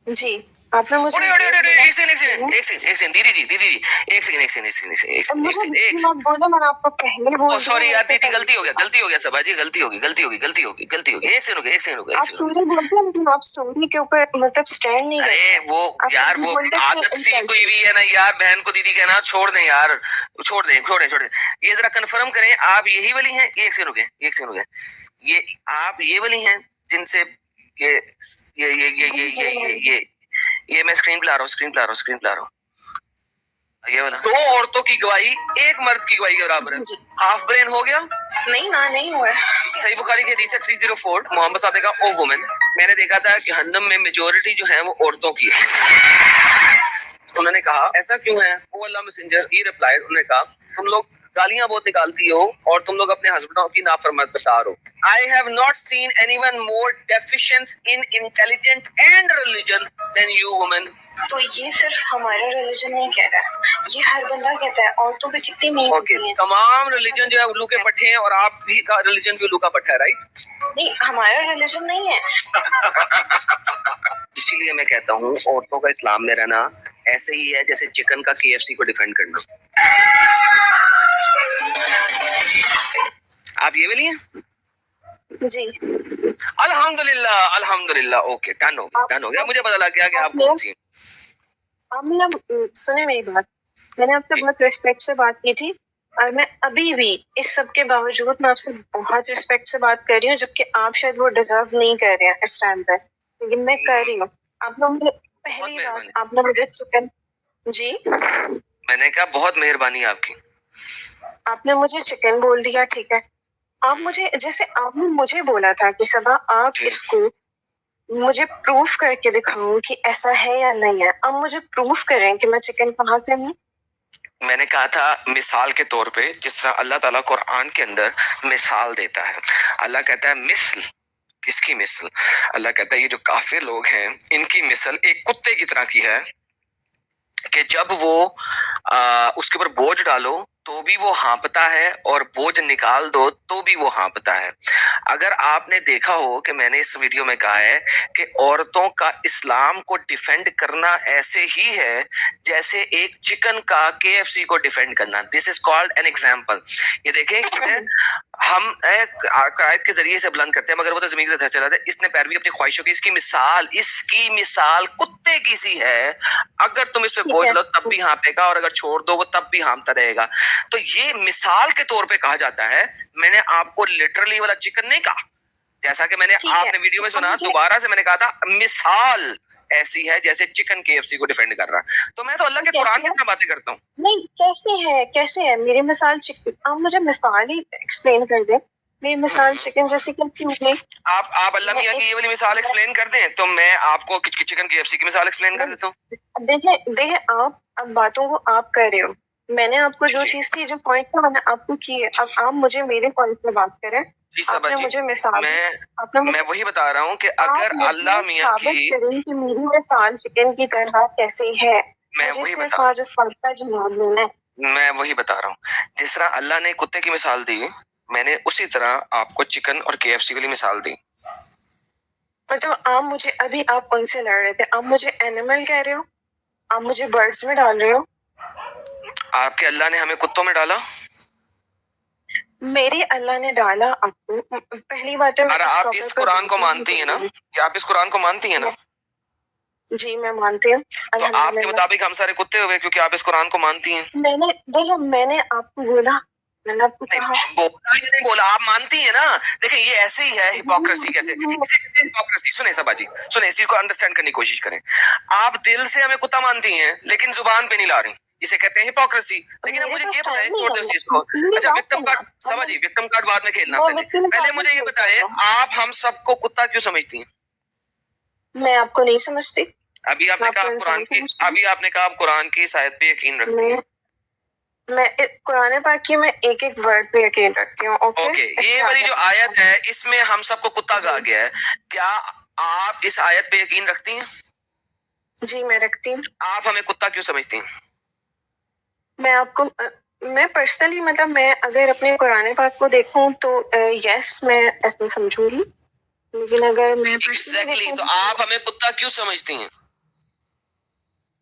جی آپ نے مجھے ایک سیکنڈ دیدی جی ایک سیکنڈ میں آپ کو پہلے بول سوری یار دیدی غلطی ہو گیا سبا جی غلطی ہوگی ایک سیکنڈ آپ سوری بولتے ہیں لیکن آپ سوری کے اوپر مطلب اسٹینڈ نہیں کرتے. ارے وہ یار وہ عادت سی کوئی بھی ہے نا یار, بہن کو دیدی کہنا چھوڑ دیں یار, چھوڑ دیں یہ ذرا کنفرم کریں آپ یہی والی ہیں. ایک سیکنڈ یہ آپ یہ والی ہیں جن سے یہ میں اسکرین پہ لا رہا ہوں یہ والا. دو عورتوں کی گواہی ایک مرد کی گواہی کے برابر ہے. ہاف برین ہو گیا نہیں ہوا. صحیح بخاری کی حدیث ہے 304. محمد صاحب نے کہا او وومن, میں نے دیکھا تھا کہ جہنم میں میجورٹی جو ہے وہ عورتوں کی ہے. انہوں نے کہا ایسا کیوں ہے؟ وہ اللہ میسنجر ہی ریپلائیڈ, انہوں نے کہا تم لوگ گالیاں بہت نکالتی ہو اور تم لوگ اپنے ہسبینڈوں کی نافرمانی بتا رہو. I have not seen anyone more deficient in intelligence and religion than you women. تو یہ صرف ہمارا ریلیجن نہیں کہہ رہا ہے, یہ ہر بندہ کہتا ہے. عورتوں پہ کتنی نہیں ہوتی ہیں. تمام ریلیجن جو ہے الو کے پٹھے ہیں اور آپ بھی کا ریلیجن بھی الو کا پٹھا ہے, رائٹ؟ نہیں, ہمارا ریلیجن نہیں ہے. اسی لیے میں کہتا ہوں عورتوں کا اسلام میں رہنا ایسے ہی ہے جیسے چکن کا KFC کو ڈیفینڈ کرنا. آپ یہ بھی نہیں ہیں؟ جی الحمدللہ اوکے ڈن ہو گیا مجھے پتا لگ گیا کہ آپ کون سی ہیں. آپ سنیں میری بات, میں نے آپ سے بہت ریسپیکٹ سے بات کی تھی اور میں ابھی بھی اس سب کے باوجود میں آپ سے بہت ریسپیکٹ سے بات کر رہی ہوں, جبکہ آپ شاید وہ ڈیزرو نہیں کر رہے ہیں اس ٹائم پہ, لیکن میں کر رہی ہوں. آپ نے مجھے پہلی بات آپ نے مجھے چکن, جی میں نے کہا بہت مہربانی آپ کی. آپ نے مجھے چکن بول دیا, ٹھیک ہے. آپ مجھے جیسے آپ نے مجھے بولا تھا کہ صبا آپ اس کو مجھے پروف کر کے دکھاؤں کہ ایسا ہے یا نہیں ہے. اب مجھے پروف کریں کہ میں چکن کہاں سے ہوں. میں نے کہا تھا مثال کے طور پہ جس طرح اللہ تعالیٰ قرآن کے اندر مثال دیتا ہے. اللہ کہتا ہے مثل, کس کی مثل؟ اللہ کہتا ہے یہ جو کافر لوگ ہیں ان کی مثل ایک کتے کی طرح کی ہے کہ جب وہ اس کے اوپر بوجھ ڈالو تو بھی وہ ہانپتا ہے اور بوجھ نکال دو تو بھی وہ ہانپتا ہے. اگر آپ نے دیکھا ہو کہ میں نے اس ویڈیو میں کہا ہے کہ عورتوں کا اسلام کو ڈیفینڈ کرنا ایسے ہی ہے جیسے ایک چکن کا KFC کو ڈیفینڈ کرنا. دس از کالڈ این ایگزامپل. یہ دیکھیں ہم عقائد کے ذریعے سے بلند کرتے ہیں مگر وہ تو زمین سے چلا ہے. اس نے پیروی اپنی خواہشوں کی, اس کی مثال کتے کی سی ہے. اگر تم اس پہ بوجھ لو تب بھی ہانپے گا اور اگر چھوڑ دو وہ تب بھی ہانپتا رہے گا. تو یہ مثال کے طور پہ کہا جاتا ہے. میں نے آپ کو لٹرلی والا چکن نہیں کہا, جیسا کہ میں نے آپ نے ویڈیو میں سنا, دوبارہ سے میں نے کہا تھا مثال ایسی ہے جیسے چکن KFC کو ڈیفینڈ کر رہا. تو میں تو اللہ کے قرآن کی طرح باتیں کرتا ہوں. نہیں, کیسے ہے میری مثال چکن؟ آپ مجھے مثال ہی ایکسپلین کر دیں. میری مثال چکن جیسی کیوں نہیں؟ آپ اللہ میاں کی یہ والی مثال ایکسپلین کر دیں تو میں آپ کو چکن KFC کی مثال ایکسپلین کر دیتا ہوں. دیکھیں آپ اب باتوں کو آپ کر رہے ہو. میں نے آپ کو جو چیز تھی, جو پوائنٹ تھا میں نے آپ کو کی ہے. اب آپ مجھے میرے پوائنٹ پہ بات کریں. آپ نے مجھے مثال, میں وہی بتا رہا ہوں کہ اگر اللہ میاں کی کہ میری مثال چکن کی طرح کیسے ہے, میں مجھے وہی صرف آج اس بات کا جواب لینا ہے. میں وہی بتا رہا ہوں. جس طرح اللہ نے کتے کی مثال دی میں نے اسی طرح آپ کو چکن اور KFC کے لیے مثال دی. مطلب آپ مجھے ابھی آپ ان سے لڑ رہے تھے, آپ مجھے اینیمل کہہ رہے ہو, آپ مجھے برڈز میں ڈال رہے ہو. آپ کے اللہ نے ہمیں کتوں میں ڈالا, میرے اللہ نے ڈالا آپ کو. پہلی بات ہے آپ اس قرآن کو مانتی ہیں نا, یا آپ اس قرآن کو مانتی ہیں نا؟ جی میں مانتی ہوں. تو آپ کے مطابق ہم سارے کتے ہوئے کیونکہ آپ اس قرآن کو مانتی ہیں. میں نے آپ کو بولا, میں نے آپ کو کہا نہیں بولا, آپ مانتی ہیں نا. دیکھیں یہ ایسے ہی ہے ہپوکریسی. کیسے ہپوکریسی؟ سنیں سبا جی سنیں, اس چیز کو انڈرسٹینڈ کرنے کی کوشش کریں. آپ دل سے ہمیں کتا مانتی ہیں لیکن زبان پہ نہیں لا رہی, اسے کہتے ہیں ہپوکریسی. لیکن اب مجھے یہ بتائیں, چھوڑ دیں اس چیز کو. اچھا وکٹم کارڈ سبا جی, وکٹم کارڈ بعد میں کھیلنا. پہلے مجھے یہ بتائیں آپ ہم سب کو کتا کیوں سمجھتی ہیں؟ میں آپ کو نہیں سمجھتی. ابھی آپ نے کہا آپ قرآن کی آیت پہ یقین رکھتی ہیں. میں قرآن پاک کی میں ایک ایک ورڈ پہ یقین رکھتی ہوں. اوکے, یہ والی جو آیت ہے اس میں ہم سب کو کتا کہا گیا ہے. کیا آپ اس آیت پہ یقین رکھتی ہیں؟ جی میں رکھتی ہوں. آپ ہمیں کتا کیوں سمجھتی ہیں؟ میں آپ کو میں پرسنلی مطلب میں اگر اپنے قرآن پاک کو دیکھوں تو یس میں ایسا سمجھوں گی, لیکن اگر میں ایگزیکٹلی تو آپ ہمیں کتا کیوں سمجھتی ہیں؟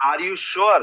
Are you sure?